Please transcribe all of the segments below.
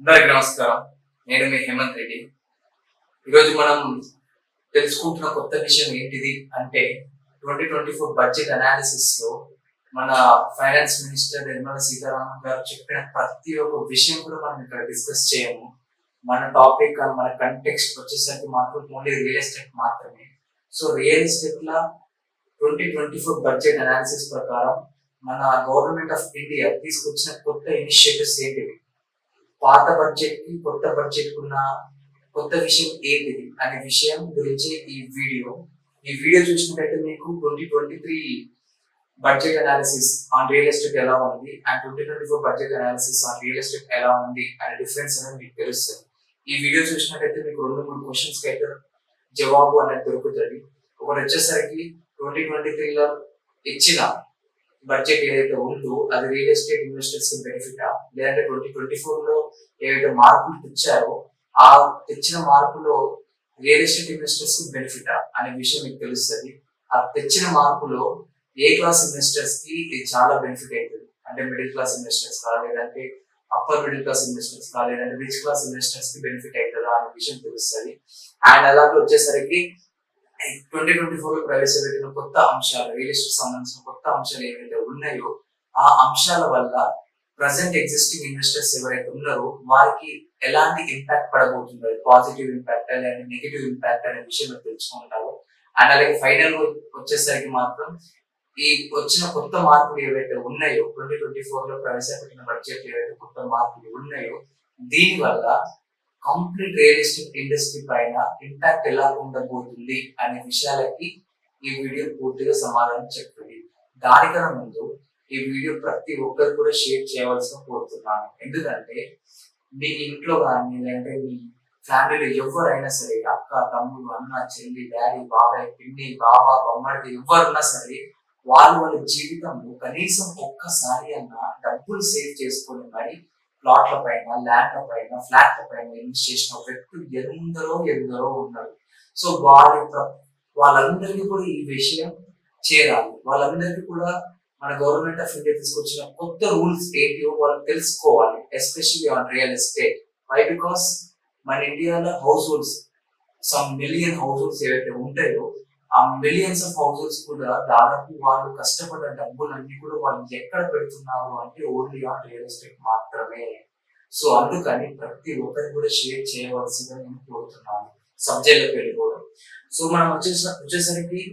అందరికి నమస్కారం. నేను మీ హేమంత్ రెడ్డి. ఈరోజు మనం తెలుసుకుంటున్న కొత్త విషయం ఏంటిది అంటే 2024 బడ్జెట్ అనాలిసిస్ లో మన ఫైనాన్స్ మినిస్టర్ నిర్మలా సీతారామన్ గారు చెప్పిన ప్రతి ఒక్క విషయం కూడా మనం ఇక్కడ డిస్కస్ చేయము. మన టాపిక్ మన కంటెక్స్ట్ వచ్చేసరికి మాత్రం ఓన్లీ రియల్ ఎస్టేట్ మాత్రమే. సో రియల్ ఎస్టేట్ లా 2024 బడ్జెట్ అనాలిసిస్ ప్రకారం మన గవర్నమెంట్ ఆఫ్ ఇండియా తీసుకొచ్చిన కొత్త ఇనిషియేటివ్స్ ఏంటివి, పాత బడ్జెట్ కి కొత్త బడ్జెట్ ఉన్న కొత్త విషయం ఏంటిది అనే విషయం గురించి ఈ వీడియో చూసినట్టయితే మీకు 2023 budget analysis on real estate ఎలా ఉంది and 2024 budget analysis on real estate ఎలా ఉంది అనే డిఫరెన్స్ అనేది మీకు తెలుస్తుంది. ఈ వీడియో చూసినట్టయితే మీకు 2-3 క్వశ్చన్స్ కి అయితే జవాబు అనేది దొరుకుతుంది. ఒకటి వచ్చేసరికి 2023లో ఇచ్చిన బడ్జెట్ ఏదైతే ఉందో అది రియల్ ఎస్టేట్ ఇన్వెస్టర్స్ కి బెనిఫిటా, లేదంటే 2024 లో ఏవైతే మార్పులు తెచ్చారో ఆ తెచ్చిన మార్పులో రియల్ ఎస్టేట్ ఇన్వెస్టర్స్ కి బెనిఫిటా అనే విషయం మీకు తెలుస్తుంది. ఆ తెచ్చిన మార్పులో ఏ క్లాస్ ఇన్వెస్టర్స్ కి ఇది చాలా బెనిఫిట్ అవుతుంది, అంటే మిడిల్ క్లాస్ ఇన్వెస్టర్స్ కా, లేదంటే అప్పర్ మిడిల్ క్లాస్ ఇన్వెస్టర్స్ కా, లేదంటే రిచ్ క్లాస్ ఇన్వెస్టర్స్ కి బెనిఫిట్ అవుతుందా అనే విషయం తెలుస్తుంది. అండ్ అలాగే వచ్చేసరికి 2024 లో ప్రవేశపెట్టిన కొత్త అంశాలు, రియల్ ఎస్టేట్ సంబంధించిన కొత్త అంశాలు ఏవైతే ఉన్నాయో ఆ అంశాల వల్ల ప్రజెంట్ ఎగ్జిస్టింగ్ ఇన్వెస్టర్స్ ఎవరైతే ఉన్నారో వారికి ఎలాంటి ఇంపాక్ట్ పడబోతుందో, పాజిటివ్ ఇంపాక్ట్ లేదా నెగిటివ్ ఇంపాక్ట్ అనే విషయం తెలుసుకుంటారు. అండ్ అలాగే ఫైనల్ వచ్చేసరికి మాత్రం ఈ వచ్చిన కొత్త మార్పులు ఏవైతే ఉన్నాయో 2024 లో ప్రవేశపెట్టిన బడ్జెట్ ఏవైతే కొత్త మార్పులు ఉన్నాయో దీని వల్ల కంప్లీట్ రియల్ ఎస్టేట్ ఇండస్ట్రీ పైన ఇంపాక్ట్ ఎలా ఉండబోతుంది అనే విషయాలకి ఈ వీడియో పూర్తిగా సమాధానం చెప్తుంది. దానికన్నా ముందు ఈ వీడియో ప్రతి ఒక్కరు కూడా షేర్ చేయవలసిన కోరుతున్నాను. ఎందుకంటే మీ ఇంట్లో కానీ లేదంటే మీ ఫ్యామిలీలో ఎవరైనా సరే, అక్క, తమ్ముడు, అన్న, చెల్లి, డాడీ, బాబాయ్, పిన్ని, బావ, బొమ్మడి ఎవరున్నా సరే వాళ్ళ జీవితంలో కనీసం ఒక్కసారి అన్న డబ్బులు సేవ్ చేసుకొని మరి ప్లాట్ల పైన, ల్యాండ్ల పైన, ఫ్లాట్ల పైన ఇన్వెస్ట్ చేసిన వ్యక్తులు ఎందరో ఉన్నారు. సో వాళ్ళందరికీ కూడా ఈ విషయం చేరాలి. వాళ్ళందరికీ కూడా మన గవర్నమెంట్ ఆఫ్ ఇండియా తీసుకొచ్చిన కొత్త రూల్స్ ఏంటివో వాళ్ళు తెలుసుకోవాలి, especially on real estate. Why? Because మన ఇండియాలో households, some million households ఏవైతే ఉంటాయో ఆ మిలియన్స్ ఆఫ్ హౌస్ హోల్డ్స్ కూడా దాదాపు వాళ్ళు కష్టపడ్డ డబ్బులన్నీ కూడా వాళ్ళు ఎక్కడ పెడుతున్నారు అంటే ఓన్లీ ఆన్ రియల్ ఎస్టేట్ మాత్రమే. సో అందుకని ప్రతి ఒక్కరు కూడా షేర్ చేయవలసిందిగా నేను కోరుతున్నాను. సబ్జెక్ట్లోకి వెళ్ళిపోవడం. సో మనం వచ్చేసరికి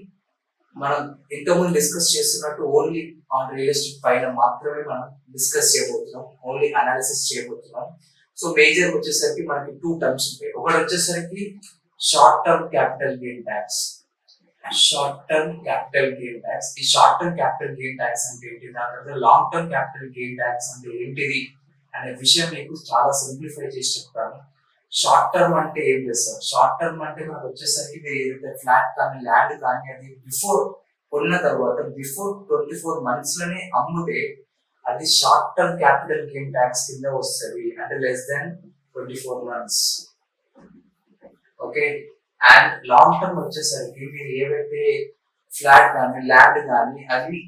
మనం ఇంతకుముందు డిస్కస్ చేస్తున్నట్టు ఓన్లీ ఆన్ రియల్ ఎస్టేట్ పైన మాత్రమే మనం డిస్కస్ చేయబోతున్నాం, ఓన్లీ అనాలిసిస్ చేయబోతున్నాం. సో మేజర్ వచ్చేసరికి మనకి 2 టర్మ్స్ ఉంటాయి. ఒకటి వచ్చేసరికి short term capital gain tax. Short term capital gain tax. ఈ short term capital gain tax అంటే ఏంటి, దాని తర్వాత long term capital gain tax అంటే ఏంటిది అనే విషయం మీకు చాలా సింప్లిఫై చేసి చెప్తాను. షార్ట్ టర్మ్ అంటే ఏం చేస్తారు? షార్ట్ టర్మ్ అంటే మనకు వచ్చేసరికి మీరు ఏదైతే ఫ్లాట్ కానీ ల్యాండ్ కానీ అది బిఫోర్ కొన్న తర్వాత బిఫోర్ 24 months లోనే అమ్ముతే అది short term capital gain tax కింద వస్తుంది, అంటే less than 24 months. Okay. And long term వచ్చేసరికి మీరు ఏవైతే ఫ్లాట్ కానీ ల్యాండ్ కానీ అది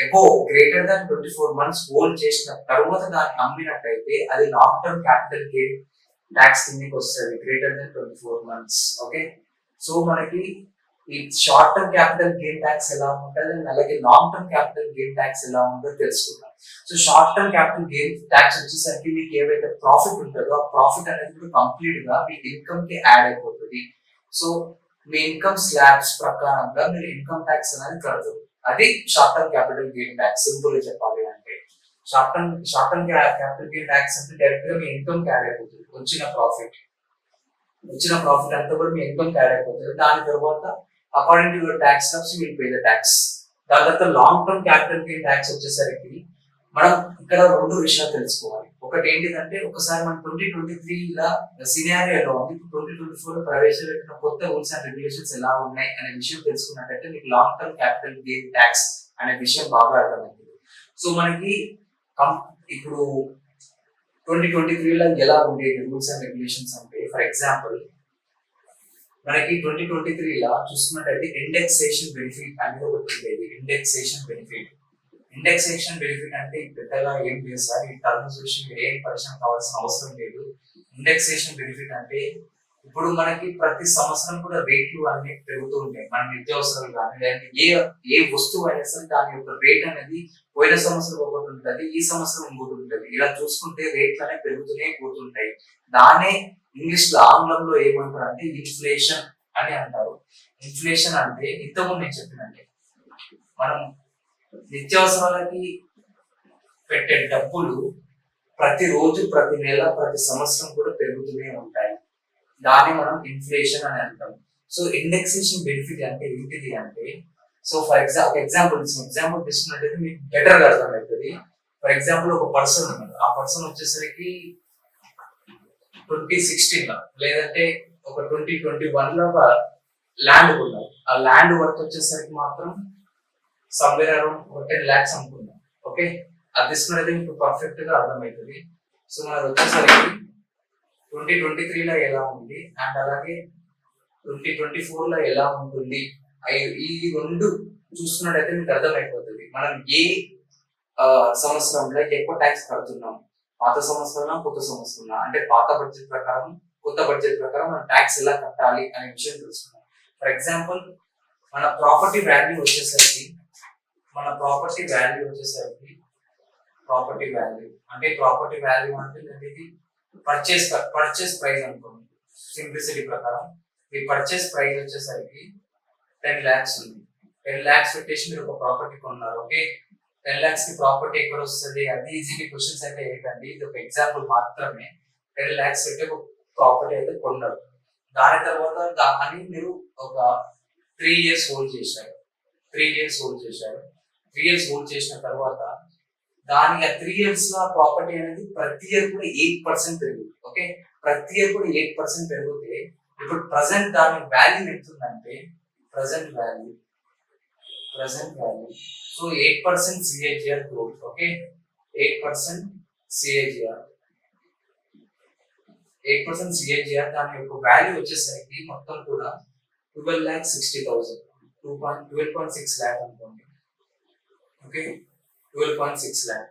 above greater than 24 months hold చేసిన తర్వాత దాన్ని అమ్మినట్టయితే అది long term capital gain tax కిందకి వస్తుంది, greater than 24 months. Okay. So మనకి ఈ short term capital gain tax ఎలా ఉంటుంది, అలాగే long term capital gain tax ఎలా ఉంటుందో తెలుసుకుందాం. So short term capital gain tax వచ్చేసరికి మీకు ఏవైతే ప్రాఫిట్ ఉంటుందో ఆ ప్రాఫిట్ అనేది కూడా కంప్లీట్ గా మీ ఇన్కమ్ కి యాడ్ అయిపోతుంది. సో మీ ఇన్కమ్ స్లాబ్స్ ప్రకారంగా మీరు ఇన్కమ్ ట్యాక్స్ అనేది కడతారు. అది short term capital gain tax. Simple గా చెప్పాలి అంటే short term capital gain tax అంటే డైరెక్ట్ గా మీ ఇన్కమ్ కి యాడ్ అయిపోతుంది. వచ్చిన ప్రాఫిట్ అంతా కూడా మీ ఇన్కమ్ కి యాడ్ అయిపోతుంది. దాని తర్వాత according to your tax slabs you will pay the tax. దాని తర్వాత long term capital gain tax వచ్చేసరికి మనం ఇక్కడ 2 విషయాలు తెలుసుకోవాలి. ఒకటి ఏంటిదంటే ఒకసారి మనం 2023 ఇలా సినారియో ఎలా ఉంది, 2024 లో ప్రవేశపెట్టిన కొత్త రూల్స్ అండ్ రెగ్యులేషన్స్ ఎలా ఉన్నాయి అనే విషయం తెలుసుకున్నట్టయితే మీకు long term capital gain tax అనే విషయం బాగా అర్థమవుతుంది. సో మనకి ఇప్పుడు 2023 లో ఎలా ఉండేది రూల్స్ అండ్ రెగ్యులేషన్స్ అంటే, ఫర్ ఎగ్జాంపుల్ మనకి 2023 లా చూసుకున్నట్టయితే ఇండెక్సేషన్ బెనిఫిట్ అనేది ఒకటి ఉండేది. ఇండెక్సేషన్ ఇండెక్సేషన్ బెనిఫిట్ అంటే పెద్దగా ఏం లేదు సార్, ఈ టర్మ్ చూసి మీరు ఏం పరిశ్రమ కావాల్సిన అవసరం లేదు. ఇండెక్సేషన్ బెనిఫిట్ అంటే ఇప్పుడు మనకి ప్రతి సంవత్సరం కూడా రేట్లు అన్ని పెరుగుతూ ఉంటాయి. మన నిత్యావసరాలు కానీ లేదంటే ఏ ఏ వస్తువు అయినా సరే దాని యొక్క రేట్ అనేది పోయిన సంవత్సరం ఒకటి ఉంటుంది, ఈ సంవత్సరం ఇంకోటి ఉంటుంది. ఇలా చూసుకుంటే రేట్లు అనేవి పెరుగుతూనే పోతుంటాయి. దాన్నే ఇంగ్లీష్ లో ఆంగ్లంలో ఏమంటారు అంటే ఇన్ఫ్లేషన్ అని అంటారు. ఇన్ఫ్లేషన్ అంటే ఇంతకుముందు నేను చెప్పినట్టే మనం నిత్యావసరాలకి పెట్టే డబ్బులు ప్రతిరోజు, ప్రతి నెల, ప్రతి సంవత్సరం కూడా పెరుగుతూనే ఉంటాయి. దాన్ని మనం ఇన్ఫ్లేషన్ అని అంటాం. సో ఇండెక్సేషన్ బెనిఫిట్ అంటే ఏంటిది అంటే, సో ఫర్ ఎగ్జాంపుల్ తీసుకున్నట్టయితే మీకు బెటర్ గా అర్థమవుతుంది. ఫర్ ఎగ్జాంపుల్ ఒక పర్సన్ ఉన్నాడు, ఆ పర్సన్ వచ్చేసరికి 2016 లేదంటే ఒక 2021 ఒక ల్యాండ్ కొన్నారు. ఆ ల్యాండ్ వర్త్ వచ్చేసరికి మాత్రం సమ్వేర్ అరౌండ్ 10 lakhs అనుకున్నాం. ఓకే, అది తీసుకున్నది మీకు పర్ఫెక్ట్ గా అర్థమవుతుంది. సో మనది వచ్చేసరికి 2023 ఎలా ఉంది అండ్ అలాగే 2024 ఎలా ఉంటుంది, ఈ రెండు చూసుకున్నట్టయితే మీకు అర్థమైపోతుంది మనం ఏ సంవత్సరంలో ఎక్కువ ట్యాక్స్ కడుతున్నాం. పాత సంవత్సరం, కొత్త సంవత్సరం, అంటే పాత బడ్జెట్ ప్రకారం, కొత్త బడ్జెట్ ప్రకారం మనం ట్యాక్స్ ఎలా కట్టాలి అనే విషయం తెలుసుకున్నాం. ఫర్ ఎగ్జాంపుల్ మన ప్రాపర్టీ వాల్యూ వచ్చేసరికి ప్రాపర్టీ వాల్యూ అంటే ఇది పర్చేస్ ప్రైస్ అనుకోండి. సింప్లిసిటీ ప్రకారం ఈ పర్చేస్ ప్రైస్ వచ్చేసరికి 10 lakhs ఉంది. 10 lakhs పెట్టేసి మీరు ఒక ప్రాపర్టీ కొన్నారు. ఓకే, 10 lakhs కి ప్రాపర్టీ ఎక్కడ వస్తుంది, అది ఈజీ క్వశ్చన్స్ అయితే ఏంటండి, ఇది ఒక ఎగ్జాంపుల్ మాత్రమే. 10 lakhs పెట్టి ఒక ప్రాపర్టీ అయితే కొన్నారు. దాని తర్వాత దాన్ని మీరు ఒక 3 years హోల్డ్ చేశారు. 3 years హోల్డ్ చేసిన తర్వాత దానికి ఆ 3 years లో ప్రాపర్టీ అనేది ప్రతి ఇయర్ కూడా 8% పెరుగుతుంది. ఓకే, ప్రతి ఇయర్ కూడా 8% పెరిగితే ఇప్పుడు ప్రజెంట్ దాని వాల్యూ ఎంత ఉందంటే present value so 8% CAGR growth. Okay, 8% CAGR దాని యొక్క వాల్యూ వచ్చేసరికి మొత్తం కూడా 12,60,000, 12.6 lakh అనుకోండి. Okay, 12.6 lakh.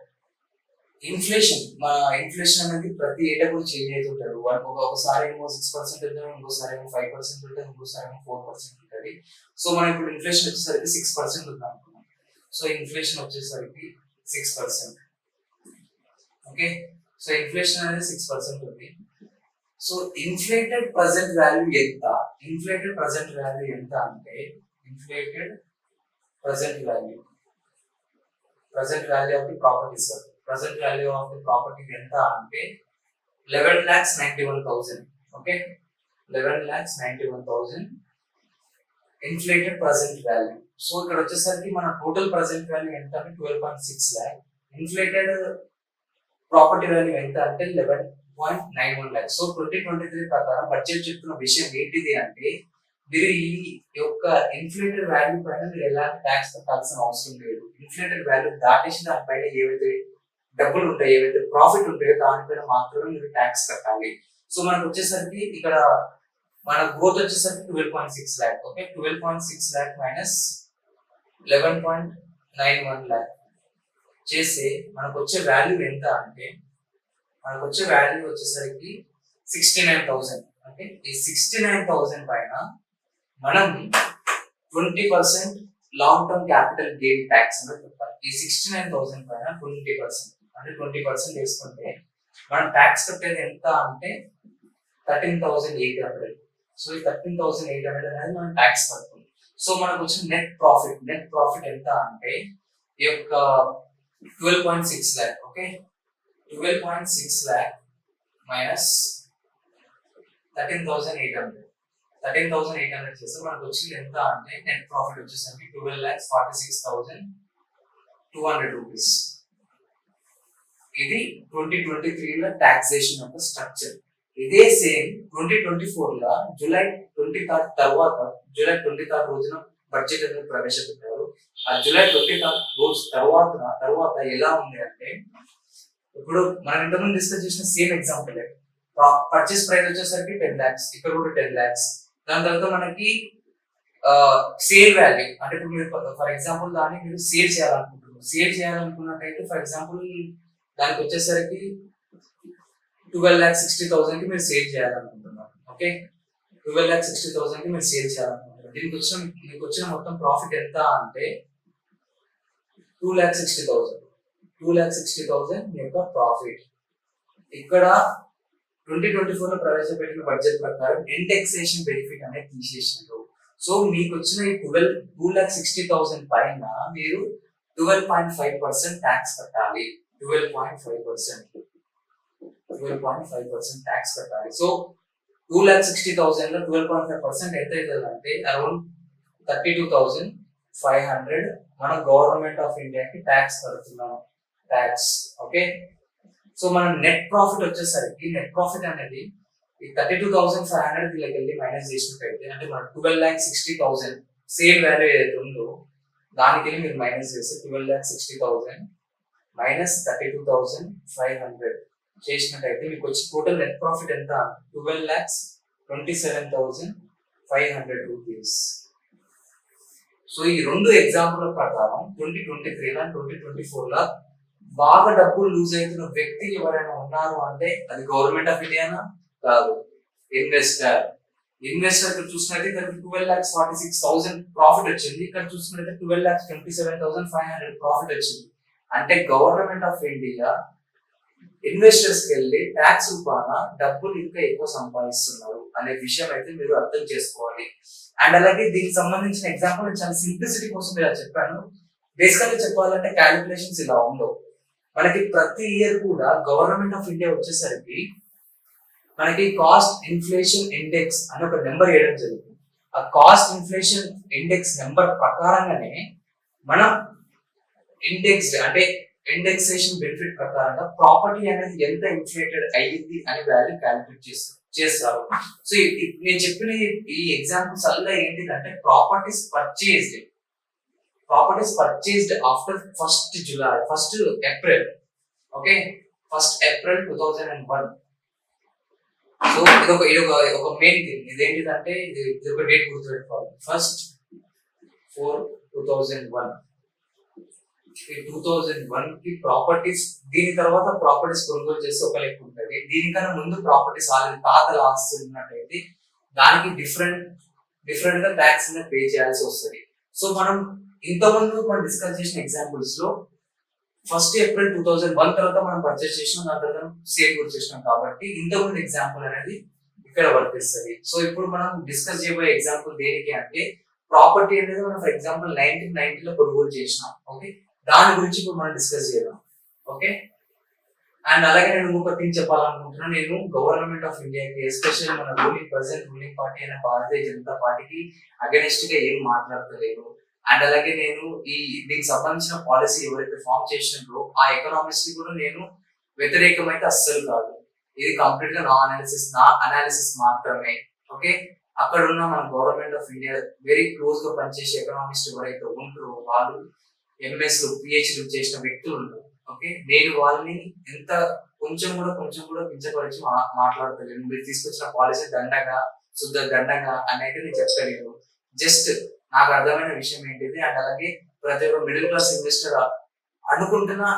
ఇన్ఫ్లేషన్ అనేది ప్రతి ఏటా కూడా చేంజ్ అవుతుంటారు. ఒకసారి ఏమో 6% ఉంటుంది, ఇంకోసారి ఏమో 5% ఉంటుంది, ఇంకోసారి ఏమో 4% ఉంటుంది. సో మనం ఇప్పుడు ఇన్ఫ్లేషన్ వచ్చేసరికి 6% ఉంది అనుకున్నాం. సో ఇన్ఫ్లేషన్ వచ్చేసరికి 6%. ఓకే, సో ఇన్ఫ్లేషన్ అనేది 6% ఉంది. సో ఇన్ఫ్లేటెడ్ ప్రజెంట్ వాల్యూ ఎంత అంటే present value of the property, sir. Present value of the property enta ante 11,91,000. Okay, 11,91,000 inflated present value. So ikkada vachesariki mana total present value enta ante 12.6 lakh, inflated property value enta ante 11.91 lakh. So 2023 ప్రకారం budget చెప్తున్న విషయం ఏంటిది అంటే మీరు ఈ యొక్క inflated value పైన మీరు ఎలాంటి ట్యాక్స్ కట్టాల్సిన అవసరం లేదు. ఇన్ఫ్లేటెడ్ వాల్యూ దాటేసి దానిపైన ఏవైతే డబ్బులు ఉంటాయి, ఏవైతే ప్రాఫిట్ ఉంటాయో దానిపైన మాత్రమే మీరు ట్యాక్స్ కట్టాలి. సో మనకు వచ్చేసరికి ఇక్కడ మన గ్రోత్ వచ్చేసరికి 12.6 lakh. Okay, 12.6 lakh minus 11.91 lakh చేస్తే మనకు వచ్చే వాల్యూ ఎంత అంటే వచ్చేసరికి 69,000. ఓకే, ఈ 69,000 పైన మనం 20% long term capital gain tax అనేది పెట్టాలి. ఈ 69,000 పైన 20% వేసుకుంటే మనం ట్యాక్స్ కట్టేది ఎంత అంటే 13,800. సో ఈ 13,800 అనేది మనం ట్యాక్స్ కడుతుంది. సో మనకు వచ్చిన నెట్ ప్రాఫిట్ ఎంత అంటే ఈ యొక్క 12.6 lakh. ఓకే, 12.6 lakh మైనస్ 13,800 చేస్తే మనకు వచ్చింది ఎంత అంటే నెట్ ప్రాఫిట్ వచ్చేసరికి 12,46,200 రూపీస్. ఇది 2023 లో టాక్సేషన్ యొక్క స్ట్రక్చర్. ఇదే సేమ్ 2024 లో జూలై 23 రోజున బడ్జెట్ అనేది ప్రవేశపెట్టారు. ఆ జూలై 23 రోజు తర్వాత ఎలా ఉంది అంటే ఇప్పుడు మనం ఇంతకుముందు డిస్కస్ చేసిన సేమ్ ఎగ్జాంపుల్, పర్చేస్ ప్రైస్ వచ్చేసరికి 10 lakhs, ఇక్కడ కూడా 10 lakhs. దాని తర్వాత మనకి సేల్ వాల్యూ అంటే ఇప్పుడు మీరు ఫర్ ఎగ్జాంపుల్ దాన్ని మీరు సేల్ చేయాలనుకుంటున్నారు. సేల్ చేయాలనుకున్నట్టయితే ఫర్ ఎగ్జాంపుల్ దానికి వచ్చేసరికి 12,60,000 కి మీరు సేల్ చేయాలనుకుంటున్నారు. ఓకే, 12,60,000 కి మీరు సేల్ చేయాలనుకుంటున్నారు. మీకు వచ్చిన మొత్తం ప్రాఫిట్ ఎంత అంటే 2,60,000. 2,60,000 మీ యొక్క ప్రాఫిట్. ఇక్కడ 2024 లో ప్రవేశపెట్టిన బడ్జెట్ ప్రకారం ఇండెక్సేషన్ బెనిఫిట్ అనేది తీసేసినారు. సో మీకు వచ్చిన ఈ 2,60,000 పైన మీరు 12.5% ట్యాక్స్ కట్టాలి. 12.5% ట్యాక్స్ కట్టాలి. సో 2,60,000 లో 12.5% ఎంత అవుతుంది అంటే అరౌండ్ 32,500 మనం గవర్నమెంట్ ఆఫ్ ఇండియాకి ట్యాక్స్ కడుతున్నాం. Tax okay. సో మన నెట్ ప్రాఫిట్ వచ్చేసరికి నెట్ ప్రాఫిట్ అనేది ఈ 32,500 దీనికి వెళ్ళి మైనస్ చేసినట్టయితే అంటే మన 12,60,000 సేల్ వాల్యూ ఏదైతే ఉందో దానికి వెళ్ళి మీరు మైనస్ చేస్తే 12,60,000 మైనస్ 32,500 చేసినట్టయితే మీకు వచ్చి టోటల్ నెట్ ప్రాఫిట్ ఎంత 12,27,500 రూపీస్. సో ఈ రెండు ఎగ్జాంపుల్ ప్రకారం 2023 లా 2024 లా బాగా డబ్బులు లూజ్ అవుతున్న వ్యక్తి ఎవరైనా ఉన్నారు అంటే అది గవర్నమెంట్ ఆఫ్ ఇండియానా కాదు, ఇన్వెస్టర్. ఇక్కడ చూసినట్టు ఇక్కడ 12,46,000 ప్రాఫిట్ వచ్చింది. ఇక్కడ చూసినట్టు 12,27,500 ప్రాఫిట్ వచ్చింది. అంటే గవర్నమెంట్ ఆఫ్ ఇండియా ఇన్వెస్టర్స్ కి వెళ్ళి ట్యాక్స్ రూపాన డబ్బులు ఇంకా ఎక్కువ సంపాదిస్తున్నారు అనే విషయం అయితే మీరు అర్థం చేసుకోవాలి. అండ్ అలాగే దీనికి సంబంధించిన ఎగ్జాంపుల్ నేను చాలా సింప్లిసిటీ కోసం ఇలా చెప్పాను. బేసికల్గా చెప్పాలంటే క్యాలిక్యులేషన్స్ ఇలా ఉండవు. మనకి ప్రతి ఇయర్ కూడా గవర్నమెంట్ ఆఫ్ ఇండియా వచ్చేసరికి మనకి కాస్ట్ ఇన్ఫ్లేషన్ ఇండెక్స్ అని ఒక నెంబర్ వేయడం జరుగుతుంది. ఆ కాస్ట్ ఇన్ఫ్లేషన్ ఇండెక్స్ నెంబర్ ప్రకారంగానే మనం ఇండెక్సేషన్ బెనిఫిట్ ప్రకారంగా ప్రాపర్టీ అనేది ఎంత ఇన్ఫ్లేటెడ్ అయ్యింది అనే వాల్యూ క్యాలిక్యులేట్ చేస్తారు. సో నేను చెప్పిన ఈ ఎగ్జాంపుల్స్ అల్లా ఏంటిదంటే properties purchased after 1st April okay, 1st April 2001. So ఇది ఒక మెయిన్ థింగ్. ఇదేంటిదంటే ఇది ఒక డేట్ గుర్తుపెట్టుకోవాలి. 1st 4 2001 ఈ 2001 కి ప్రాపర్టీస్, దీని తర్వాత ప్రాపర్టీస్ కొనుగోలు చేస్తే ఒక లెక్క ఉంటుంది. దీనికన్నా ముందు ప్రాపర్టీస్ ఆల్రెడీ తాతలు ఆస్తున్నట్టయితే దానికి డిఫరెంట్ గా ట్యాక్స్ పే చేయాల్సి వస్తుంది. సో మనం ఇంతకుముందు మనం డిస్కస్ చేసిన ఎగ్జాంపుల్స్ లో 1st April 2001 తర్వాత మనం పర్చేస్ చేసినాం, దాని తర్వాత సేల్ కూడా చేసినాం కాబట్టి ఇంతకుముందు ఎగ్జాంపుల్ అనేది ఇక్కడ వర్తిస్తుంది. సో ఇప్పుడు మనం డిస్కస్ చేయబోయే ఎగ్జాంపుల్ దేనికి అంటే ప్రాపర్టీ అనేది మనం ఫర్ ఎగ్జాంపుల్ 1990 లో కొనుగోలు చేసినాం. ఓకే, దాని గురించి ఇప్పుడు మనం డిస్కస్ చేద్దాం. ఓకే, అండ్ అలాగే నేను ఇంకొక థింగ్ చెప్పాలనుకుంటున్నాను. నేను గవర్నమెంట్ ఆఫ్ ఇండియాకి ఎస్పెషల్లీ మన ప్రజెంట్ రూలింగ్ పార్టీ అయిన భారతీయ జనతా పార్టీకి అగెనిస్ట్ గా ఏం మాట్లాడతలేను. అండ్ అలాగే నేను దీనికి సంబంధించిన పాలసీ ఎవరైతే ఫామ్ చేసినారో ఆ ఎకనామిక్స్ కి కూడా నేను వ్యతిరేకమైతే అస్సలు కాదు. ఇది కంప్లీట్ గా నా అనాలిసిస్ మాత్రమే. ఓకే, అక్కడ ఉన్న మన government of India very close గా పనిచేసే ఎకనామిస్ట్ ఎవరైతే ఉంటారో వాళ్ళు ఎంఎస్ పిహెచ్డి చేసిన వ్యక్తులు ఉంటారు. ఓకే, నేను వాళ్ళని ఎంత కొంచెం కూడా కించపరిచి మాట్లాడతలేను. మీరు తీసుకొచ్చిన పాలసీ శుద్ధ దండగా అనేది నేను చెప్తలేను. జస్ట్ నాకు అర్థమైన విషయం ఏంటిది అండ్ అలాగే ప్రతి ఒక్క మిడిల్ క్లాస్ ఇన్వెస్టర్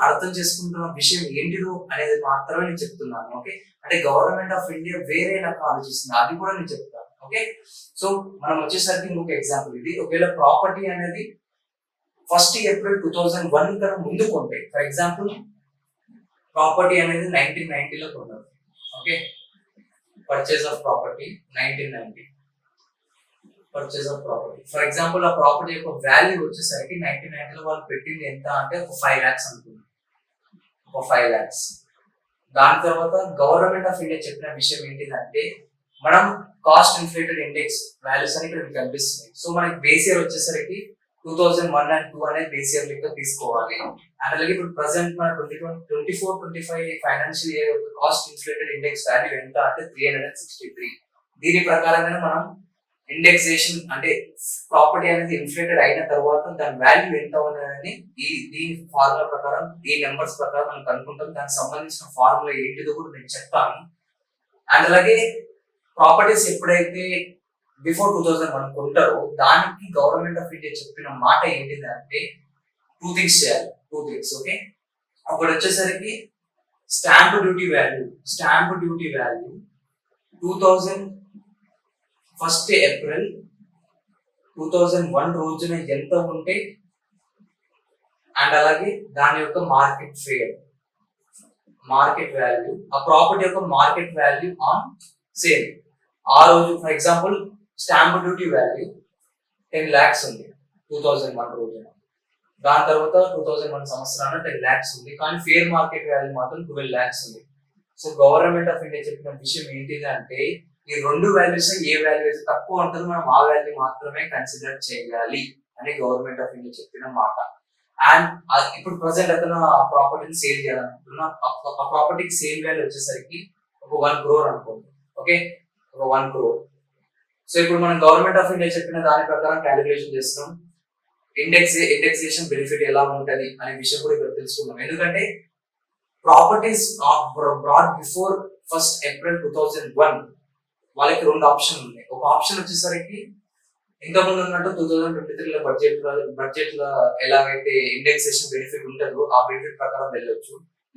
అర్థం చేసుకుంటున్న విషయం ఏంటిదో అనేది మాత్రమే నేను చెప్తున్నాను. ఓకే, అంటే గవర్నమెంట్ ఆఫ్ ఇండియా వేరే రకంగా ఆలోచిస్తుంది, అది కూడా నేను చెప్తాను. ఓకే, సో మనం వచ్చేసరికి ఇంకొక ఎగ్జాంపుల్ ఇది. ఒకవేళ ప్రాపర్టీ అనేది 1st April 2001 కన్నా ముందు కొంటే, ఫర్ ఎగ్జాంపుల్ ప్రాపర్టీ అనేది 1990 లో కొన్నారు. Okay, purchase of property 1990 purchase of property. For example ఆ ప్రాపర్టీ యొక్క వాల్యూ వచ్చేసరికి 1990 లో వాళ్ళు పెట్టింది ఎంత అంటే ఒక 5 lakhs అనుకున్నాం. ఒక 5 lakhs. దాని తర్వాత గవర్నమెంట్ ఆఫ్ ఇండియా చెప్పిన విషయం ఏంటిదంటే మనం కాస్ట్ ఇన్ఫ్లేటెడ్ ఇండెక్స్ వాల్యూస్ అని ఇక్కడ కనిపిస్తున్నాయి. సో మనకి బేస్ ఇయర్ వచ్చేసరికి 2001 and 2 అనేది బేస్ ఇయర్ లెక్క తీసుకోవాలి. అండ్ అలాగే ఇప్పుడు ప్రెసెంట్ మన 2024-25 ఫైనాన్షియల్ ఇయర్ యొక్క కాస్ట్ ఇన్ఫ్లేటెడ్ ఇండెక్స్ వాల్యూ ఎంత అంటే 363. దీని ప్రకారంగా మనం ఇండెక్సేషన్ అంటే ప్రాపర్టీ అనేది ఇన్ఫ్లేటెడ్ అయిన తర్వాత దాని వాల్యూ ఎంత ఉన్నదని దీని ఫార్ములా ప్రకారం ఈ నెంబర్స్ ప్రకారం మనం కనుక్కుంటాం. దానికి సంబంధించిన ఫార్ములా ఏంటిదో కూడా నేను చెప్తాను. అండ్ అలాగే ప్రాపర్టీస్ ఎప్పుడైతే బిఫోర్ 2001 కొంటారో దానికి గవర్నమెంట్ ఆఫ్ ఇండియా చెప్పిన మాట ఏంటిదంటే 2 things చేయాలి. Two things. ఓకే, ఒకటి వచ్చేసరికి stamp duty value 2000 1st April 2001 రోజున ఎంత ఉంటే, అండ్ అలాగే దాని యొక్క మార్కెట్ వాల్యూ, ఆ ప్రాపర్టీ యొక్క మార్కెట్ వాల్యూ ఆన్ సేల్ ఆ రోజు. For example stamp duty value 10 lakhs ఉంది 2001 రోజున, దాని తర్వాత 2001 సంవత్సరాన 10 lakhs ఉంది, కానీ ఫేర్ మార్కెట్ వాల్యూ మాత్రం 12 lakhs ఉంది. సో గవర్నమెంట్ ఆఫ్ ఇండియా చెప్పిన విషయం ఏంటిది అంటే, ఈ రెండు వాల్యూస్ ఏ వాల్యూ అయితే తక్కువ ఉంటుందో మనం ఆ వాల్యూ మాత్రమే కన్సిడర్ చేయాలి అని గవర్నమెంట్ ఆఫ్ ఇండియా చెప్పిన మాట. అండ్ ఇప్పుడు ప్రజెంట్ అతను ఆ ప్రాపర్టీని సేల్ చేయాలనుకుంటున్నా, ఆ ప్రాపర్టీకి సేల్ వాల్యూ వచ్చేసరికి ఒక 1 crore అనుకోండి. ఓకే, ఒక 1 crore. సో ఇప్పుడు మనం గవర్నమెంట్ ఆఫ్ ఇండియా చెప్పిన దాని ప్రకారం క్యాలిక్యులేషన్ చేస్తున్నాం. ఇండెక్సేషన్ బెనిఫిట్ ఎలా ఉంటది అనే విషయం కూడా ఇక్కడ తెలుసుకున్నాం. ఎందుకంటే properties brought before 1st April 2001 వాళ్ళకి 2 ఆప్షన్లు ఉన్నాయి. ఒక ఆప్షన్ వచ్చేసరికి ఇంతకుముందు ఉన్నట్టు 2023 బడ్జెట్ లో ఎలాగైతే ఇండెక్సేషన్ బెనిఫిట్ ఉంటుందో ఆ బెనిఫిట్ ప్రకారం వెళ్ళొచ్చు.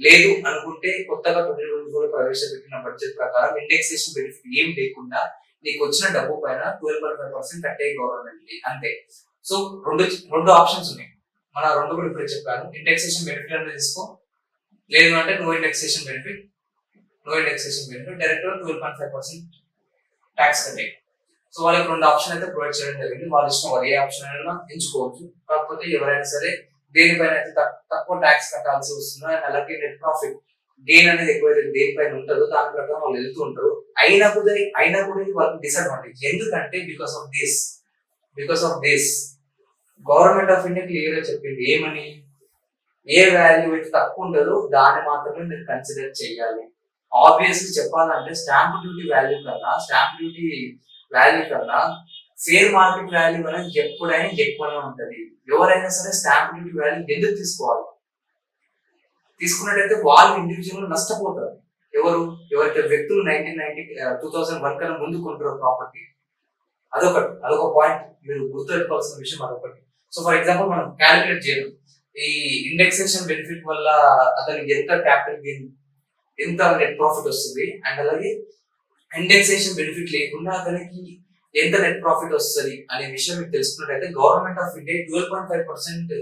లేదు అనుకుంటే కొత్తగా 2024 ప్రవేశపెట్టిన బడ్జెట్ ప్రకారం ఇండెక్సేషన్ బెనిఫిట్ ఏం లేకుండా నీకు వచ్చిన డబ్బు పైన 12.5% కట్టే గవర్నమెంట్ అంతే. సో రెండు ఆప్షన్స్ ఉన్నాయి. మన రెండు కూడా ఇప్పుడే చెప్పాను. ఇండెక్సేషన్ బెనిఫిట్ అనేది తీసుకో, లేదు అంటే no indexation benefit direct 12.5% tax కట్టే. సో వాళ్ళకి 2 ఆప్షన్ అయితే ప్రొవైడ్ చేయడం జరిగింది. వాళ్ళ ఇష్టం, వాళ్ళు ఏ ఆప్షన్ అయినా ఎంచుకోవచ్చు. కాకపోతే ఎవరైనా సరే దేనిపైన అయితే తక్కువ ట్యాక్స్ కట్టాల్సి వస్తుందో, అండ్ అలాగే నెట్ ప్రాఫిట్ గెయిన్ అనేది ఎక్కువైతే దేనిపైన ఉంటుందో దాని ప్రకారం వాళ్ళు వెళ్తూ ఉంటారు. అయినా కూడా ఇది వాళ్ళకి డిసడ్వాంటేజ్. ఎందుకంటే because of this government of India clear గా చెప్పింది ఏమని, ఏ వాల్యూ అయితే తక్కువ ఉంటుందో దాన్ని మాత్రమే మీరు కన్సిడర్ చేయాలి. ఆబ్వియస్లీ చెప్పాలంటే స్టాంప్ డ్యూటీ వాల్యూ కన్నా ఫేర్ మార్కెట్ వాల్యూ అనేది ఎప్పుడైనా ఎక్కువనే ఉంటది. ఎవరైనా సరే స్టాంప్ డ్యూటీ వాల్యూ ఎందుకు తీసుకోవాలి? తీసుకున్నట్టయితే వాళ్ళు ఇండివిజువల్ నష్టపోతారు. ఎవరైతే వ్యక్తులు 2001 కన్నా ముందు కొంటారో ప్రాపర్టీ, అదొక పాయింట్ మీరు గుర్తుపెట్టుకోవాల్సిన విషయం అదొకటి. సో ఫర్ ఎగ్జాంపుల్ మనం క్యాలిక్యులేట్ చేయడం, ఈ ఇండెక్సేషన్ బెనిఫిట్ వల్ల అతనికి ఎంత క్యాపిటల్ గెయిన్, ఎంత నెట్ ప్రాఫిట్ వస్తుంది, అండ్ అలాగే ఇండెక్సేషన్ బెనిఫిట్ లేకుండా అతనికి ఎంత నెట్ ప్రాఫిట్ వస్తుంది అనే విషయం మీకు తెలుసుకున్నట్టయితే గవర్నమెంట్ ఆఫ్ ఇండియా 12.5%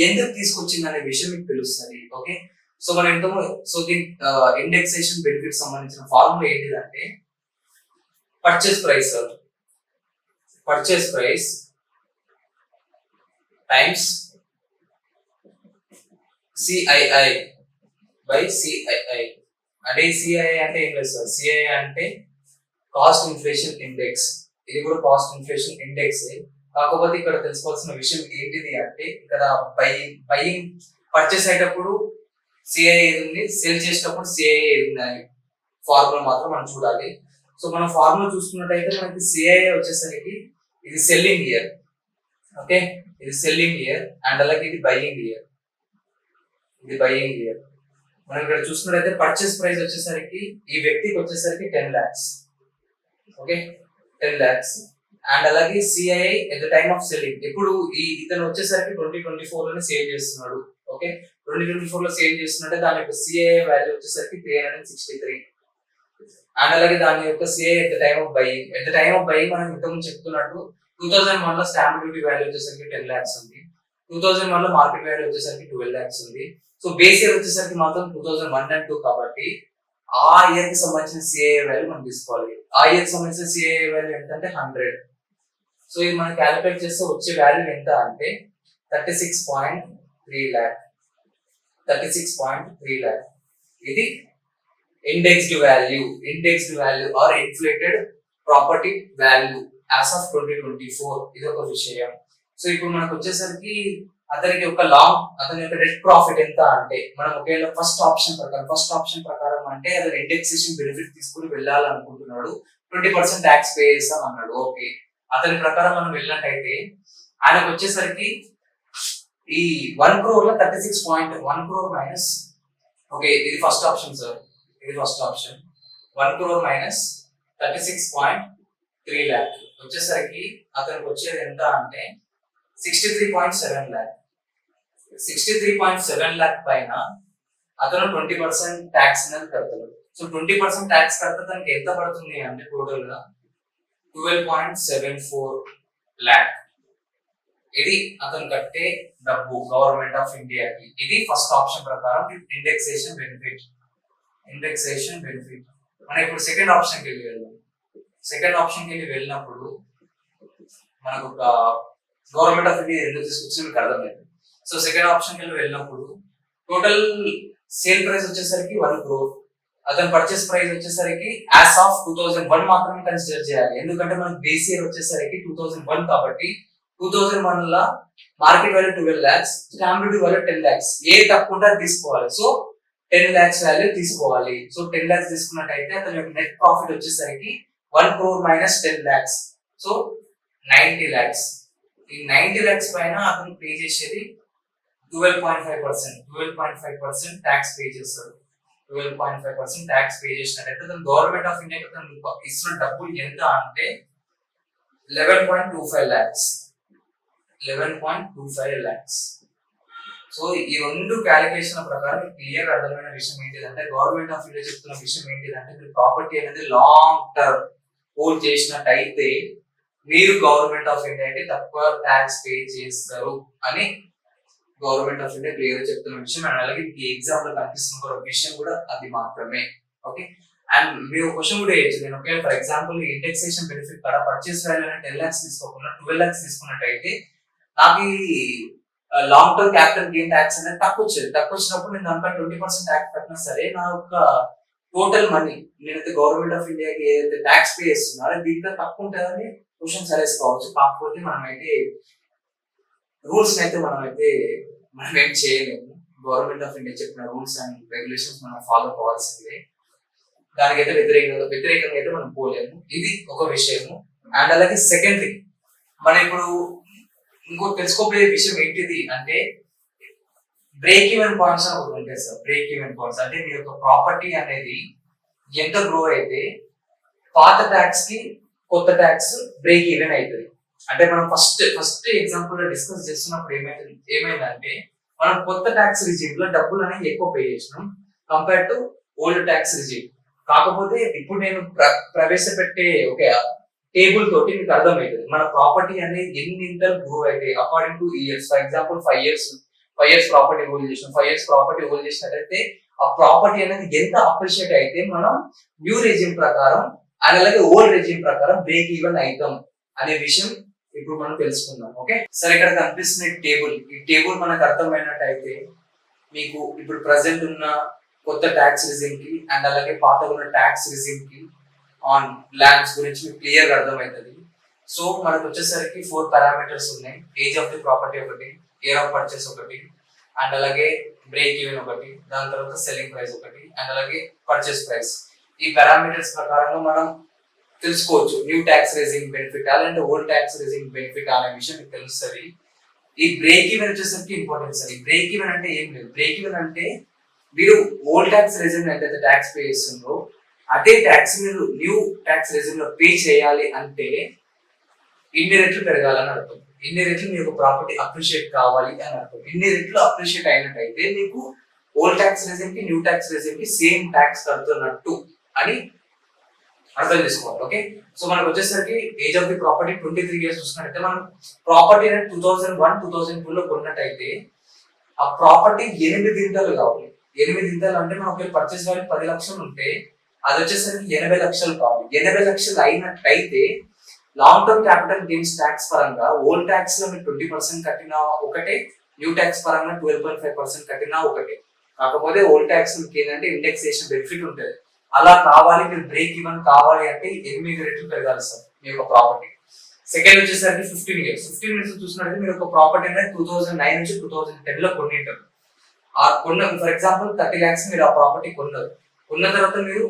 ఎందుకు తీసుకొచ్చింది అనే విషయం మీకు తెలుస్తుంది. ఓకే, సో మనం దీని ఇండెక్సేషన్ బెనిఫిట్ సంబంధించిన ఫార్ములా ఏంటిదంటే purchase price times CII by CII. అంటే CII అంటే ఏం లేదు సార్, CII అంటే కాస్ట్ ఇన్ఫ్లేషన్ ఇండెక్స్. ఇది కూడా కాస్ట్ ఇన్ఫ్లేషన్ ఇండెక్స్. కాకపోతే ఇక్కడ తెలుసుకోవాల్సిన విషయం ఏంటిది అంటే, ఇక్కడ బయింగ్ పర్చేస్ అయ్యేటప్పుడు CII ఉంది, సెల్ చేసేటప్పుడు CII ఉంది. ఫార్ములా మాత్రం మనం చూడాలి. సో మనం ఫార్ములా చూసుకున్నట్టయితే మనకి CII వచ్చేసరికి ఇది సెల్లింగ్ ఇయర్. ఓకే, ఇది సెల్లింగ్ ఇయర్, అండ్ అలాగే ఇది బయింగ్ ఇయర్. మనం ఇక్కడ చూసుకున్నట్టయితే పర్చేస్ ప్రైస్ వచ్చేసరికి ఈ వ్యక్తికి వచ్చేసరికి 10 lakhs. ఓకే, 10 lakhs, అండ్ అలాగే CII at the time of selling. ఇప్పుడు ఇతను వచ్చేసరికి 2024 లోనే సేల్ చేస్తున్నాడు. ఓకే, 2024 లో సేల్ చేస్తున్నట్టే దాని యొక్క CII వాల్యూ వచ్చేసరికి 363, అండ్ అలాగే దాని యొక్క CII at the time of buying మనం ఇంతకుముందు చెప్తున్నట్టు 2001 లో స్టాంప్ డ్యూటీ వాల్యూ వచ్చేసరికి 10 lakhs ఉంది, 2001 లో మార్కెట్ వాల్యూ వచ్చేసరికి 12 lakhs ఉంది. సో బేస్ ఇయర్ వచ్చేసరికి మాత్రం 2001 and 2 కాబట్టి ఆ ఇయర్ కి సంబంధించిన CII వాల్యూ మనం తీసుకోవాలి. ఆ ఇయర్ కి సంబంధించిన CII వాల్యూ ఎంత అంటే 100. సో ఇది మనం క్యాలిక్యులేట్ చేస్తే వచ్చే వాల్యూ ఎంత అంటే 36.3 lakh. ఇది indexed value or inflated property value as of 2024. ఇది ఒక విషయం. సో ఇప్పుడు మనకు వచ్చేసరికి అతని యొక్క నెట్ ప్రాఫిట్ ఎంత అంటే, మనం ఒకవేళ ఫస్ట్ ఆప్షన్ ప్రకారం అంటే అతను ఇండెక్సేషన్ బెనిఫిట్ తీసుకుని వెళ్ళాలనుకుంటున్నాడు, 20% ట్యాక్స్ పే చేస్తాం అన్నాడు. ఓకే, అతని ప్రకారం మనం వెళ్ళినట్టయితే ఆయనకు వచ్చేసరికి ఈ 1 crore లో 36.1 crore మైనస్, ఓకే ఇది first option sir, 1 crore minus 36.3 lakh వచ్చేసరికి అతనికి వచ్చేది ఎంత అంటే 63.7 lakh. 63.7 lakh పైన అతను 20% ట్యాక్స్ అనేది కడతాడు. సో 20% ట్యాక్స్ కడితే తనకి ఎంత పడుతుంది అంటే టోటల్ గా 12.74 lakh. ఇది అతను కట్టే డబ్బు గవర్నమెంట్ ఆఫ్ ఇండియాకి. ఇది ఫస్ట్ ఆప్షన్ ప్రకారం ఇండెక్సేషన్ బెనిఫిట్. మనం ఇప్పుడు సెకండ్ ఆప్షన్కి వెళ్దాం. సెకండ్ ఆప్షన్కి వెళ్ళినప్పుడు మనకు ఒక గవర్నమెంట్ ఆఫ్ ఇండియా ఎందుకు తీసుకొచ్చి మీకు అర్థమైంది. సో సెకండ్ ఆప్షన్కి వెళ్ళినప్పుడు టోటల్ సేల్ ప్రైస్ వచ్చేసరికి 1 crore. అతని పర్చేస్ ప్రైస్ వచ్చేసరికి యాజ్ ఆఫ్ 2001 మాత్రమే కన్సిడర్ చేయాలి. ఎందుకంటే మనకు బేస్ ఇయర్ వచ్చేసరికి 2001 కాబట్టి 2001 లా market value 12 lakhs, stamp duty value 10 lakhs. ఏ తక్కువ తీసుకోవాలి. సో 10 lakhs వాల్యూ తీసుకోవాలి. సో 10 lakhs తీసుకున్నట్టయితే అతని యొక్క నెట్ ప్రాఫిట్ వచ్చేసరికి 1 crore minus 10 lakhs. So 90 lakhs. ఈ 90 lakhs పైన అతను పే చేసేది 12.5% ట్యాక్స్ పే చేస్తారు. 12.5% ట్యాక్స్ పే చేసినట్టయితే గవర్నమెంట్ ఆఫ్ ఇండియాకి ఇస్తున్న డబ్బులు ఎంత అంటే 11.25 lakhs. 11.25 lakhs. సో ఈ రెండు క్యాలిక్యులేషన్ ప్రకారం క్లియర్ అర్థమైన విషయం ఏంటిదంటే గవర్నమెంట్ ఆఫ్ ఇండియా చెప్తున్న విషయం ఏంటిదంటే మీరు ప్రాపర్టీ అనేది లాంగ్ టర్మ్ హోల్డ్ చేసినట్టయితే మీరు గవర్నమెంట్ ఆఫ్ ఇండియాకి తక్కువ ట్యాక్స్ పే చేస్తారు అని గవర్నమెంట్ ఆఫ్ ఇండియా క్లియర్ చెప్తున్న విషయం. అండ్ అలాగే ఈ ఎగ్జామ్ లో కనిపిస్తున్న విషయం కూడా అది మాత్రమే. ఓకే, అండ్ మీరు క్వశ్చన్ కూడా వేయచ్చు. నేను okay for example indexation benefit కూడా పర్చేస్ వాల్యూ 10 lakhs తీసుకోకుండా 12 lakhs తీసుకున్నట్టయితే నాకు long term capital gain tax అనేది తక్కువ వచ్చినప్పుడు నేను దానిపై 20% ట్యాక్స్ కట్టినా సరే నా యొక్క టోటల్ మనీ నేనైతే గవర్నమెంట్ ఆఫ్ ఇండియాకి ఏదైతే ట్యాక్స్ పే చేస్తున్నారో దీంట్లో తక్కువ ఉంటుందని క్వశ్చన్ సరేసుకోవచ్చు. కాకపోతే మనమైతే రూల్స్ అయితే మనం ఏం చేయలేము. గవర్నమెంట్ ఆఫ్ ఇండియా చెప్పిన రూల్స్ అండ్ రెగ్యులేషన్స్ మనం ఫాలో కావాల్సిందే. దానికైతే వ్యతిరేకంగా అయితే మనం పోలేము. ఇది ఒక విషయము. అండ్ అలాగే సెకండ్ థింగ్ మనం ఇప్పుడు ఇంకో తెలుసుకోబోయే విషయం ఏంటిది అంటే బ్రేక్ ఈవెన్ పాయింట్స్ అని ఒకటి ఉంటాయి సార్. బ్రేక్ ఈవెన్ పాయింట్స్ అంటే మీ యొక్క ప్రాపర్టీ అనేది ఎంత గ్రో అయితే పాత ట్యాక్స్ కి కొత్త ట్యాక్స్ బ్రేక్ ఈవెన్ అవుతుంది. అంటే మనం ఫస్ట్ ఎగ్జాంపుల్ లో డిస్కస్ చేస్తున్నప్పుడు ఏమైందంటే మనం కొత్త ట్యాక్స్ రిజీమ్ లో డబ్బులు అనేది ఎక్కువ పే చేసినాం compare to old tax regime. కాకపోతే ఇప్పుడు నేను ప్రవేశపెట్టే ఒక టేబుల్ తోటి మీకు అర్థమవుతుంది మన ప్రాపర్టీ అనేది ఎన్ని గ్రో అయితే according two years. For example 5 years property hold చేసినాం. 5 years ప్రాపర్టీ హోల్డ్ చేసినట్టయితే ఆ ప్రాపర్టీ అనేది ఎంత అప్రిషియేట్ అయితే మనం న్యూ రెజ్యూమ్ ప్రకారం అలాగే ఓల్డ్ రెజ్యూమ్ ప్రకారం బ్రేక్ ఈవెన్ అవుతాం అనే విషయం ఇప్పుడు మనం తెలుసుకుందాం. ఓకే సరే, ఇక్కడ కనిపిస్తున్న ఈ టేబుల్ మనకు అర్థమైనట్టయితే మీకు ఇప్పుడు ప్రజెంట్ ఉన్న కొత్త ట్యాక్స్ రిజిమ్ కి అండ్ అలాగే పాత ఉన్న ట్యాక్స్ రిజిమ్ కి ఆన్ ల్యాండ్స్ గురించి మీకు క్లియర్ గా అర్థమవుతుంది. సో మనకు వచ్చేసరికి 4 పారామీటర్స్ ఉన్నాయి. ఏజ్ ఆఫ్ ది ప్రాపర్టీ ఒకటి, ఇయర్ ఆఫ్ పర్చేస్ ఒకటి, అండ్ అలాగే బ్రేక్ ఈవెన్ ఒకటి, దాని తర్వాత సెల్లింగ్ ప్రైస్ ఒకటి, అండ్ అలాగే పర్చేస్ ప్రైస్. ఈ పారామీటర్స్ ప్రకారంగా మనం తెలుసుకోవచ్చు new tax regime benefit and old tax regime benefit అనే విషయం మీకు తెలుస్తుంది. ఈ బ్రేక్ ఈవెన్ వచ్చేసరికి ఇంపార్టెంట్ సార్. ఈ బ్రేక్ ఈవెన్ అంటే ఏం లేదు. బ్రేక్ ఈవెన్ అంటే మీరు ఓల్డ్ ట్యాక్స్ రెజ్యూమ్ ఎంతైతే ట్యాక్స్ పే చేస్తుందో అదే ట్యాక్స్ మీరు న్యూ ట్యాక్స్ రెజ్యూమ్ లో పే చేయాలి అంటే ఇన్ని రెట్లు పెరగాలని అర్థం. ఇన్ని రెట్లు మీకు ప్రాపర్టీ అప్రిషియేట్ కావాలి అని అర్థం. ఇన్ని రెట్లు అప్రిషియేట్ అయినట్టయితే మీకు ఓల్డ్ ట్యాక్స్ రెజ్యూమ్ కి న్యూ ట్యాక్స్ రెజ్యూమ్ కి సేమ్ ట్యాక్స్ కడుతున్నట్టు అని అర్థం చేసుకోవాలి. ఓకే, సో మనకు వచ్చేసరికి age of the property 23 years చూసినట్టయితే మనం ప్రాపర్టీ అనేది 2001-2002 లో కొన్నట్టయితే ఆ ప్రాపర్టీ 8 ఇంతలు కావాలి. 8 ఇంతలు అంటే మనకి పర్చేస్ వాల్యూ 10 లక్షలు ఉంటే అది వచ్చేసరికి 80 లక్షలు కావాలి. 80 లక్షలు అయినట్టయితే long term capital gains tax పరంగా ఓల్డ్ ట్యాక్స్ లో మీరు 20% కట్టినా ఒకటే, న్యూ ట్యాక్స్ పరంగా 12.5% కట్టినా ఒకటే. కాకపోతే ఓల్డ్ ట్యాక్స్ మీకు ఏంటంటే ఇండెక్సేషన్ బెనిఫిట్ ఉంటుంది. అలా కావాలి మీరు బ్రేక్ ఈవెన్ కావాలి అంటే 8 రెట్లు పెరగాలి సార్ మీ యొక్క ప్రాపర్టీ. సెకండ్ వచ్చేసరికి 15 years చూసినట్టు మీరు ఒక ప్రాపర్టీ అనేది 2009 నుంచి 2010 లో కొన్నింటారు. ఆ కొన్న ఫర్ ఎగ్జాంపుల్ 30 lakhs మీరు ఆ ప్రాపర్టీ కొన్నారు. కొన్న తర్వాత మీరు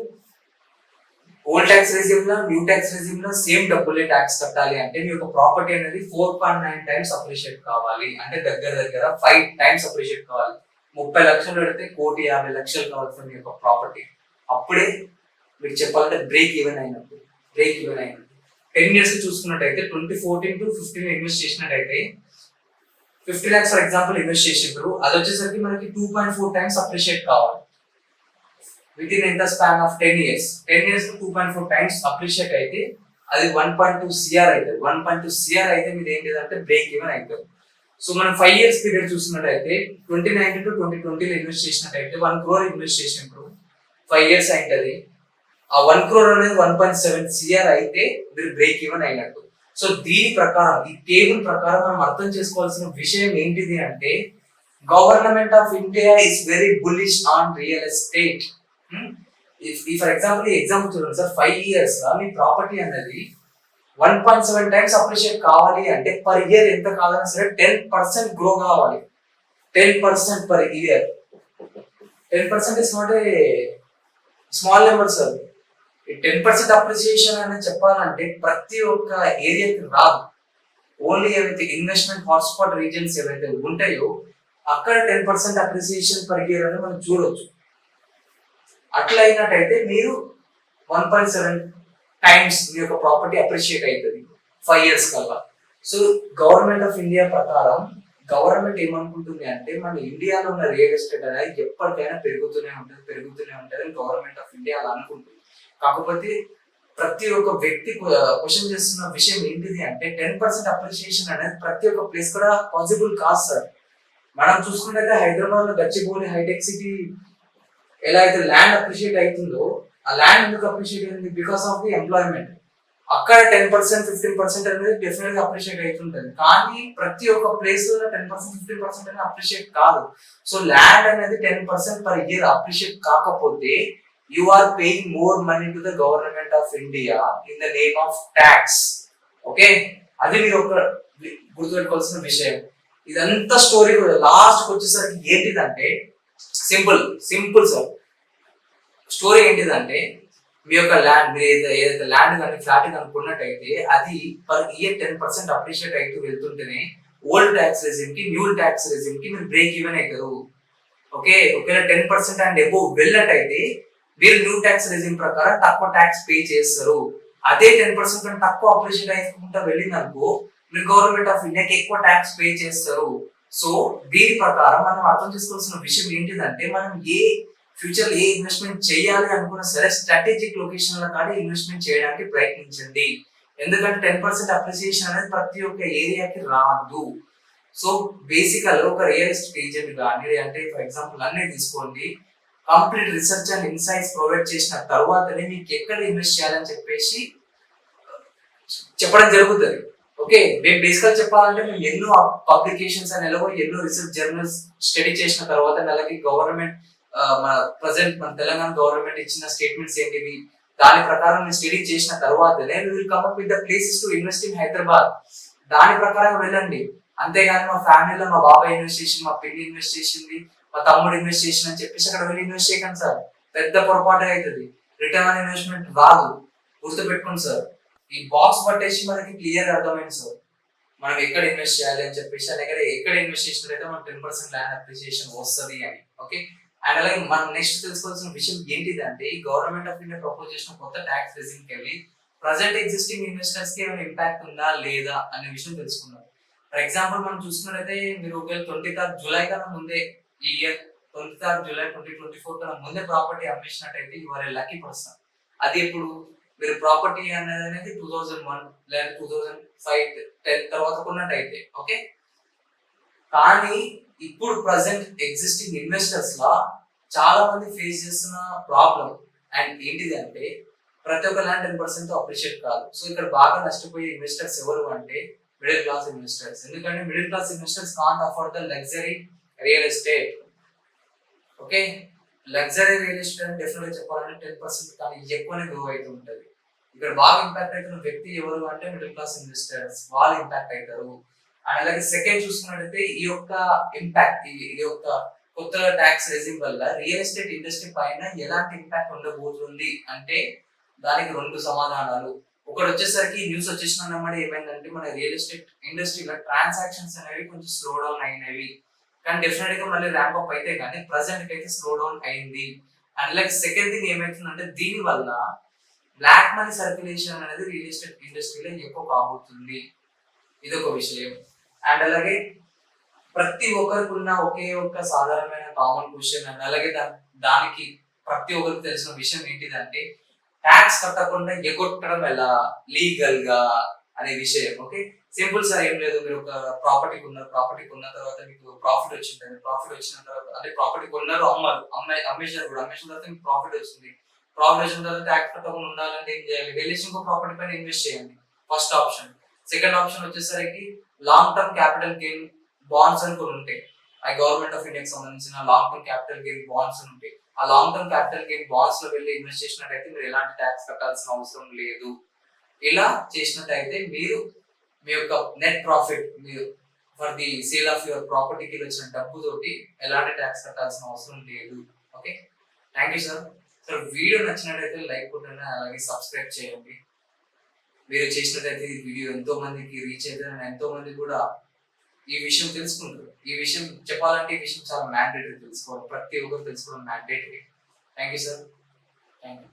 ఓల్డ్ ట్యాక్స్ రెజ్యూమ్ లో న్యూ ట్యాక్స్ రెజ్యూమ్ లో సేమ్ డబ్బులే ట్యాక్స్ కట్టాలి అంటే మీ యొక్క ప్రాపర్టీ అనేది 4.9 times అప్రిషియేట్ కావాలి. అంటే దగ్గర 5 times అప్రిషియేట్ కావాలి. 30 లక్షలు పెడితే 1,50,00,000 కావాలి మీ యొక్క ప్రాపర్టీ. అప్పుడే మీరు చెప్పాలంటే బ్రేక్ ఈవెన్ అయినట్టు. 10 years చూసుకున్నట్టయితే 2014 to 2015 ఇన్వెస్ట్ చేసినట్టయితే 50 lakhs ఫర్ ఎగ్జాంపుల్ ఇన్వెస్ట్ చేసిండ్రు, అది వచ్చేసరికి మనకి 2.4 times అప్రిషియేట్ కావాలి విత్ ఇన్ ఎంత span of 10 years. 10 years 2.4 times appreciate అయితే అది 1.2 CR అవుతుంది. 1.2 CR అయితే మీరు ఏం లేదంటే బ్రేక్ ఈవెన్ అవుతుంది. సో మనం 5 years పీరియడ్ చూసినట్టయితే 2019 to 2020 ఇన్వెస్ట్ చేసినట్టయితే 1 crore ఇన్వెస్ట్ చేసినప్పుడు 5 years అయింటది. ఆ 1 crore అనేది 1.7 CR అయితే మీరు బ్రేక్ ఈవెన్ అయినట్టు. సో దీని ప్రకారం ఈ టేబుల్ ప్రకారం మనం అర్థం చేసుకోవాల్సిన విషయం ఏంటిది అంటే government of India is very bullish on real estate. For example ఈ ఎగ్జాంపుల్ చూడండి సార్, 5 years గా మీ ప్రాపర్టీ అనేది 1.7 times అప్రిషియేట్ కావాలి అంటే పర్ ఇయర్ ఎంత కావాలన్నా సరే 10% గ్రో కావాలి. 10% per year. 10% is not a small number sir. ఈ 10% అప్రిసియేషన్ అనేది చెప్పాలంటే ప్రతి ఒక్క ఏరియాకి రాదు. ఓన్లీ ఏవైతే ఇన్వెస్ట్మెంట్ హాట్స్పాట్ రీజన్స్ ఏవైతే ఉంటాయో అక్కడ 10% అప్రిసియేషన్ పర్ ఇయర్ అని మనం చూడొచ్చు. అట్లా అయినట్టయితే మీరు 1.7 times మీ యొక్క ప్రాపర్టీ అప్రిషియేట్ అవుతుంది 5 years కల్లా. సో గవర్నమెంట్ ఆఫ్ ఇండియా ప్రకారం గవర్నమెంట్ ఏమనుకుంటుంది అంటే మన ఇండియాలో ఉన్న రియల్ ఎస్టేట్ అనేది ఎప్పటికైనా పెరుగుతూనే ఉంటుంది అని గవర్నమెంట్ ఆఫ్ ఇండియా అలా అనుకుంటుంది. కాకపోతే ప్రతి ఒక్క వ్యక్తి క్వశ్చన్ చేస్తున్న విషయం ఏంటిది అంటే 10% అప్రిషియేషన్ అనేది ప్రతి ఒక్క ప్లేస్ కూడా పాసిబుల్ కాదు సార్. మనం చూసుకుంటే హైదరాబాద్ లో గచ్చిబౌలి హైటెక్ సిటీ ఎలా అయితే ల్యాండ్ అప్రిషియేట్ అవుతుందో ఆ ల్యాండ్ ఎందుకు అప్రిషియేట్ అయింది? Because of the employment. అక్కడ 10% 15% అనేది డెఫినెట్ గా అప్రిషియేట్ అవుతుంటది. కానీ ప్రతి ఒక్క ప్లేస్ లో 10% 15% అనేది అప్రిషియేట్ కాదు. సో ల్యాండ్ అనేది 10% పర్ ఇయర్ అప్రిషియేట్ కాకపోతే you are paying more money to the government of India in the name of tax. Okay, అది మీరు ఒక గుర్తుపెట్టుకోవాల్సిన విషయం. ఇదంతా స్టోరీ లాస్ట్ వచ్చేసరికి ఏంటిదంటే సింపుల్ సార్. స్టోరీ ఏంటిదంటే మీ యొక్క ల్యాండ్ మీరు ఏదైతే ల్యాండ్ కానీ ఫ్లాట్ కానీ కొన్నట్టయితే అది పర్ ఇయర్ 10% అప్రిషియేట్ అవుతూ వెళ్తుంటేనే ఓల్డ్ ట్యాక్స్ రెజిమ్ కి న్యూ ట్యాక్స్ రెజిమ్ కి మీరు బ్రేక్ ఈవెన్ అవుతారు. ఓకే, ఒకవేళ 10% అండ్ అబోవ్ వెళ్ళినట్టయితే మీరు న్యూ ట్యాక్స్ రెజిమ్ ప్రకారం తక్కువ ట్యాక్స్ పే చేస్తారు. అదే 10% కంటే తక్కువ అప్రిషియేట్ అయ్యకుండా వెళ్ళిందనుకో మీరు గవర్నమెంట్ ఆఫ్ ఇండియాకి ఎక్కువ ట్యాక్స్ పే చేస్తారు. సో దీని ప్రకారం మనం అర్థం చేసుకోవాల్సిన విషయం ఏంటిదంటే మనం ఫ్యూచర్ ఏ ఇన్వెస్ట్మెంట్ చేయాలి అనుకున్నా సరే స్ట్రాటజిక్ లొకేషన్ లో కానీ ఇన్వెస్ట్మెంట్ చేయడానికి ప్రయత్నించండి. ఎందుకంటే 10% అప్రిసియేషన్ అనేది ప్రతి ఒక్క ఏరియాకి రాదు. సో బేసికల్ ఒక రియల్ ఎస్టేట్ ఏజెంట్ కానీ అంటే ఫర్ ఎగ్జాంపుల్ అన్నీ తీసుకోండి, complete research and insights provide చేసిన తర్వాతనే మీకు ఎక్కడ ఇన్వెస్ట్ చేయాలని చెప్పేసి చెప్పడం జరుగుతుంది. ఓకే, మేము బేసికల్ చెప్పాలంటే మేము ఎన్నో పబ్లికేషన్స్ అని ఎన్నో రిసెర్చ్ జర్నల్స్ స్టడీ చేసిన తర్వాత నెలకి గవర్నమెంట్ మన ప్రజెంట్ మన తెలంగాణ గవర్నమెంట్ ఇచ్చిన స్టేట్మెంట్స్ ఏంటివి దాని ప్రకారం మేము స్టడీ చేసిన తర్వాతనే we will come up with the places to invest in Hyderabad. దాని ప్రకారం వెళ్ళండి. అంతేగాని మా ఫ్యామిలీలో మా బాబాయ్ ఇన్వెస్ట్ చేసింది, మా పిల్లి ఇన్వెస్ట్ చేసింది, మా తమ్ముడు ఇన్వెస్ట్ చేసింది అని చెప్పేసి అక్కడ వెళ్ళి ఇన్వెస్ట్ చేయకండి సార్. పెద్ద పొరపాటు అవుతుంది. రిటర్న్ ఆన్ ఇన్వెస్ట్మెంట్ రాదు. గుర్తుపెట్టుకోండి సార్. ఈ బాక్స్ పట్టేసి మనకి క్లియర్ అర్థమైంది సార్ మనం ఎక్కడ ఇన్వెస్ట్ చేయాలి అని చెప్పేసి, అలాగే ఎక్కడ ఇన్వెస్ట్ చేసినట్లయితే మనకు 10% ల్యాండ్ అప్రిసియేషన్ వస్తుంది అని. ఓకే, అండ్ అలాగే మనం నెక్స్ట్ తెలుసుకోవాల్సిన విషయం ఏంటిదంటే ఈ గవర్నమెంట్ ఆఫ్ ఇండియా ప్రపోజ్ చేసిన కొత్త ట్యాక్స్ రెజిమ్ కి వెళ్ళి ప్రజెంట్ ఎగ్జిస్టింగ్ ఇన్వెస్టర్స్ కి ఏమైనా ఇంపాక్ట్ ఉందా లేదా అనే విషయం తెలుసుకున్నాం. ఫర్ ఎగ్జాంపుల్ మనం చూసుకున్నట్లయితే మీరు ఒకవేళ 23rd July కన్నా ముందే ఈ ఇయర్ 23rd July 2024 కన్నా ముందే ప్రాపర్టీ అమ్మేసినట్టయితే you are a lucky person. అది ఇప్పుడు మీరు ప్రాపర్టీ అనేది 2001 లేదా 2005 10 తర్వాత కొన్నట్టయితే ఓకే. కానీ ఇప్పుడు ప్రజెంట్ ఎగ్జిస్టింగ్ ఇన్వెస్టర్స్ లా చాలా మంది ఫేస్ చేస్తున్న ప్రాబ్లం అండ్ ఏంటిది అంటే ప్రతి ఒక్క ల్యాండ్ 10% అప్రిషియేట్ కాదు. సో ఇక్కడ బాగా నష్టపోయే ఇన్వెస్టర్స్ ఎవరు అంటే మిడిల్ క్లాస్ ఇన్వెస్టర్స్. ఎందుకంటే middle class investors can't afford the luxury real estate. Okay, luxury real estate అని డెఫినెట్ గా చెప్పాలంటే 10% కానీ ఎక్కువనే గ్రో అవుతూ ఉంటుంది. ఇక్కడ బాగా ఇంపాక్ట్ అవుతున్న వ్యక్తి ఎవరు అంటే మిడిల్ క్లాస్ ఇన్వెస్టర్స్, వాళ్ళు ఇంపాక్ట్ అవుతారు. అండ్ అలాగే సెకండ్ చూసుకున్నట్టయితే ఈ యొక్క ఇంపాక్ట్ ఈ యొక్క కొత్త ట్యాక్స్ రెజిమ్ వల్ల రియల్ ఎస్టేట్ ఇండస్ట్రీ పైన ఎలాంటి ఇంపాక్ట్ ఉండబోతుంది అంటే దానికి 2 సమాధానాలు. ఒకటి వచ్చేసరికి న్యూస్ వచ్చేసినప్పుడు ఏమైందంటే మన రియల్ ఎస్టేట్ ఇండస్ట్రీలో ట్రాన్సాక్షన్స్ అనేవి కొంచెం స్లో డౌన్ అయినవి, కానీ డెఫినెట్ గా మళ్ళీ ర్యాంప్ అప్ అయితే కానీ ప్రెసెంట్ అయితే స్లో డౌన్ అయింది. అండ్ లైక్ సెకండ్ థింగ్ ఏమైతుందంటే దీని వల్ల బ్లాక్ మనీ సర్క్యులేషన్ అనేది రియల్ ఎస్టేట్ ఇండస్ట్రీలో ఎక్కువ కాబోతుంది. ఇదొక విషయం. అండ్ అలాగే ప్రతి ఒక్కరికి ఉన్న ఒకే ఒక్క సాధారణమైన కామన్ క్వశ్చన్ అండ్ అలాగే దానికి ప్రతి ఒక్కరికి తెలిసిన విషయం ఏంటిదంటే ట్యాక్స్ కట్టకుండా ఎగొట్టడం ఎలా లీగల్ గా అనే విషయం. ఓకే, సింపుల్ సార్, ఏం లేదు. మీరు ఒక ప్రాపర్టీ కొన్నారు, ప్రాపర్టీ కొన్న తర్వాత మీకు ప్రాఫిట్ వచ్చింది. ప్రాఫిట్ వచ్చిన తర్వాత అంటే ప్రాపర్టీ కొన్నారు, అమ్మేశారు కూడా, అమ్మేసిన తర్వాత మీకు ప్రాఫిట్ వచ్చింది. ప్రాఫిట్ వచ్చిన తర్వాత ట్యాక్స్ కట్టకుండా ఉండాలంటే ఏం చేయాలి? వెళ్ళేసి ఇంకో ప్రాపర్టీ పైన ఇన్వెస్ట్ చేయండి, ఫస్ట్ ఆప్షన్. సెకండ్ ఆప్షన్ వచ్చేసరికి long term capital gain bonds అని కొన్ని ఉంటాయి. ఆ గవర్నమెంట్ ఆఫ్ ఇండియాకి సంబంధించిన long term capital gain bonds అని ఉంటాయి. ఆ long term capital gain bonds లో వెళ్ళి ఇన్వెస్ట్ చేసినట్టయితే మీరు ఎలాంటి ట్యాక్స్ కట్టాల్సిన అవసరం లేదు. ఇలా చేసినట్టయితే మీరు మీ యొక్క నెట్ ప్రాఫిట్, మీరు for the sale of your ప్రాపర్టీకి వచ్చిన డబ్బుతోటి ఎలాంటి ట్యాక్స్ కట్టాల్సిన అవసరం లేదు. Okay, thank you sir. Sir, video నచ్చినట్టయితే లైక్ కొట్టండి, అలాగే సబ్స్క్రైబ్ చేయండి. మీరు చేసినట్టయితే ఈ వీడియో ఎంతో మందికి రీచ్ అయితే ఎంతో మంది కూడా ఈ విషయం తెలుసుకుంటారు. ఈ విషయం చెప్పాలంటే ఈ విషయం చాలా మ్యాండేటరీ, తెలుసుకోవాలి, ప్రతి ఒక్కరు తెలుసుకోవడం mandatory. Thank you sir, thank you.